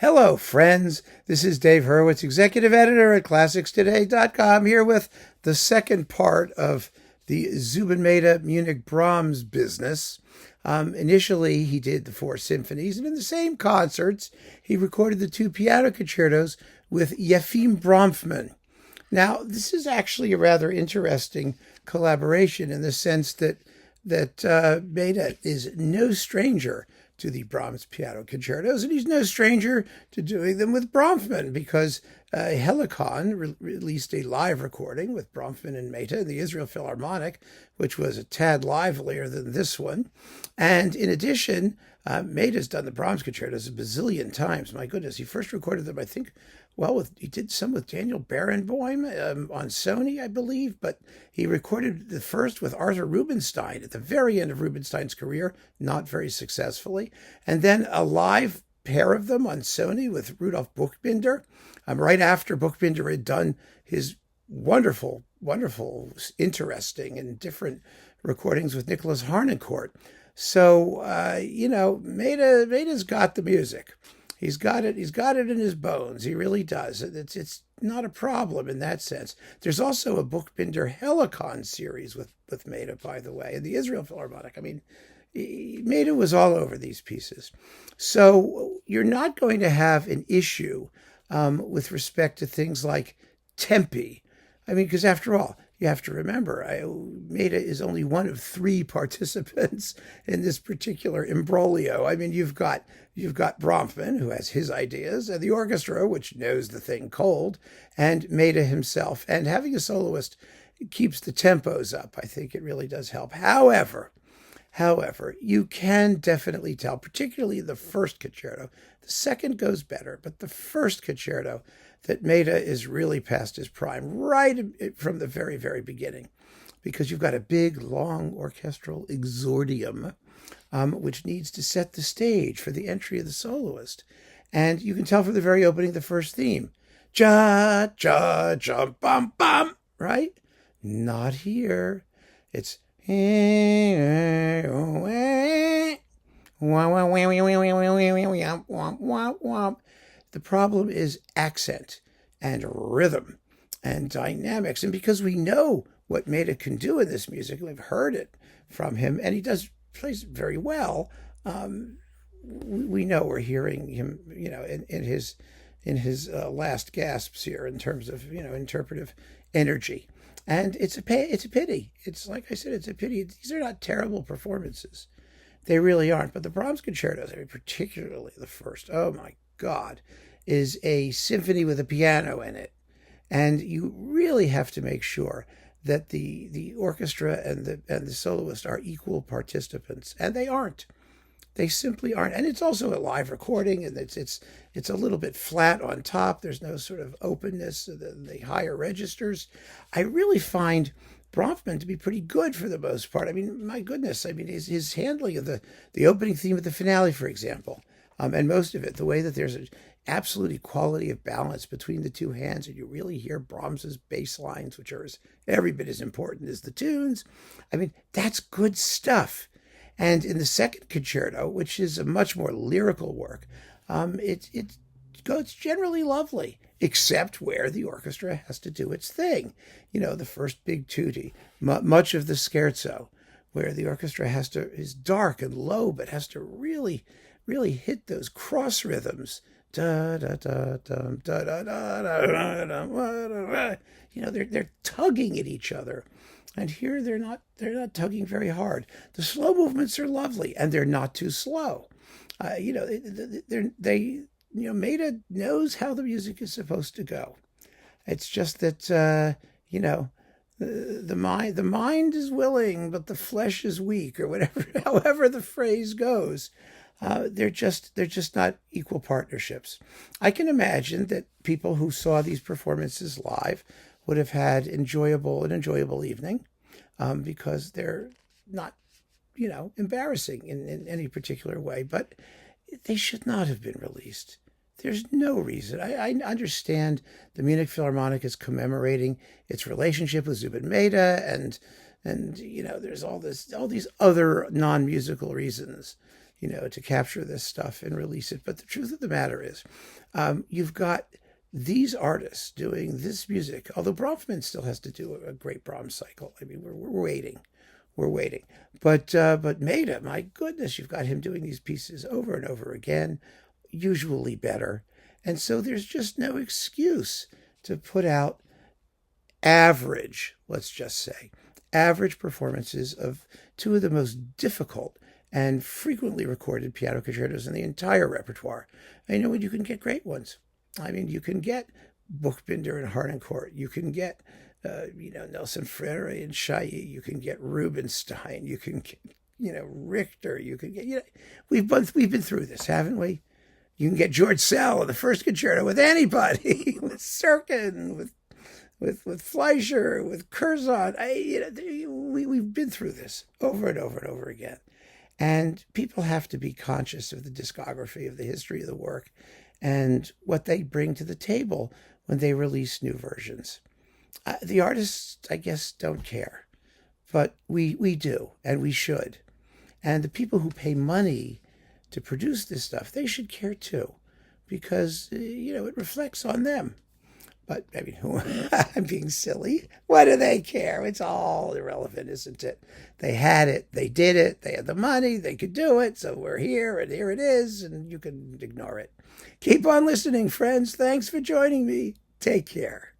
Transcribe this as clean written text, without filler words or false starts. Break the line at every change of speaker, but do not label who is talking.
Hello, friends. This is Dave Hurwitz, executive editor at ClassicsToday.com, here with the second part of the Zubin Mehta Munich Brahms business. Initially, he did the four symphonies, and in the same concerts, he recorded the two piano concertos with Yefim Bronfman. Now, this is actually a rather interesting collaboration in the sense that Mehta is no stranger to the Brahms piano concertos, and he's no stranger to doing them with Bronfman, because Helicon released a live recording with Bronfman and Mehta in the Israel Philharmonic, which was a tad livelier than this one. And in addition, Mehta's done the Brahms concertos a bazillion times. My goodness, he first recorded them, I think, he did some with Daniel Barenboim on Sony, I believe, but he recorded the first with Arthur Rubinstein at the very end of Rubinstein's career, not very successfully. And then a live pair of them on Sony with Rudolf Buchbinder, right after Buchbinder had done his wonderful, interesting and different recordings with Nicholas Harnoncourt. So, Mehta's got the music. He's got it in his bones. He really does. It's not a problem in that sense. There's also a Buchbinder Helicon series with Mehta, by the way, in the Israel Philharmonic. I mean, Mehta was all over these pieces. So you're not going to have an issue with respect to things like tempi. I mean, because after all, you have to remember, Mehta is only one of three participants in this particular imbroglio. I mean, you've got Bronfman, who has his ideas, and the orchestra, which knows the thing cold, and Mehta himself. And having a soloist keeps the tempos up. I think it really does help. However, you can definitely tell, particularly the first concerto. The second goes better, but the first concerto, that Mehta is really past his prime right from the very, very beginning, because you've got a big, long orchestral exordium, which needs to set the stage for the entry of the soloist. And you can tell from the very opening, the first theme, ja, ja, jump, bum, bum, right? Not here. It's the problem is accent and rhythm and dynamics. And because we know what Mehta can do in this music, we've heard it from him, and he plays it very well. We know we're hearing him, in his last gasps here in terms of, interpretive energy. And it's a pity. It's like I said, it's a pity. These are not terrible performances. They really aren't. But the Brahms concertos, particularly the first, oh my God, is a symphony with a piano in it. And you really have to make sure that the orchestra and the soloist are equal participants. And they aren't. They simply aren't. And it's also a live recording, and it's a little bit flat on top. There's no sort of openness in the higher registers. I really find Bronfman to be pretty good for the most part. I mean, my goodness. I mean, his handling of the opening theme of the finale, for example, and most of it, the way that there's an absolute equality of balance between the two hands, and you really hear Brahms's bass lines, which are every bit as important as the tunes. I mean, that's good stuff. And in the second concerto, which is a much more lyrical work, it goes generally lovely, except where the orchestra has to do its thing. The first big tutti, much of the scherzo, where the orchestra is dark and low, but has to really, really hit those cross rhythms. Da da da da da da da da. They're tugging at each other. And here they're not tugging very hard. The slow movements are lovely, and they're not too slow. Mehta knows how the music is supposed to go. It's just that the mind is willing, but the flesh is weak, or whatever, however the phrase goes. They're just not equal partnerships. I can imagine that people who saw these performances live would have had an enjoyable evening, because they're not, embarrassing in any particular way, but they should not have been released. There's no reason. I understand the Munich Philharmonic is commemorating its relationship with Zubin Mehta, and there's all these other non-musical reasons. to capture this stuff and release it. But the truth of the matter is, you've got these artists doing this music, although Bronfman still has to do a great Brahms cycle. I mean, we're waiting. We're waiting. But Mehta, my goodness, you've got him doing these pieces over and over again, usually better. And so there's just no excuse to put out average, let's just say, average performances of two of the most difficult and frequently recorded piano concertos in the entire repertoire. I know you can get great ones. I mean, you can get Buchbinder and Harnoncourt. You can get, Nelson Freire and Chailly. You can get Rubinstein. You can get, Richter. You can get, we've been through this, haven't we? You can get George Sell in the first concerto with anybody, with Serkin, with Fleischer, with Curzon. We've been through this over and over and over again. And people have to be conscious of the discography, of the history of the work, and what they bring to the table when they release new versions. The artists, I guess, don't care, but we do, and we should. And the people who pay money to produce this stuff, they should care too, because, it reflects on them. But, I mean, I'm being silly. What do they care? It's all irrelevant, isn't it? They had it. They did it. They had the money. They could do it. So we're here, and here it is, and you can ignore it. Keep on listening, friends. Thanks for joining me. Take care.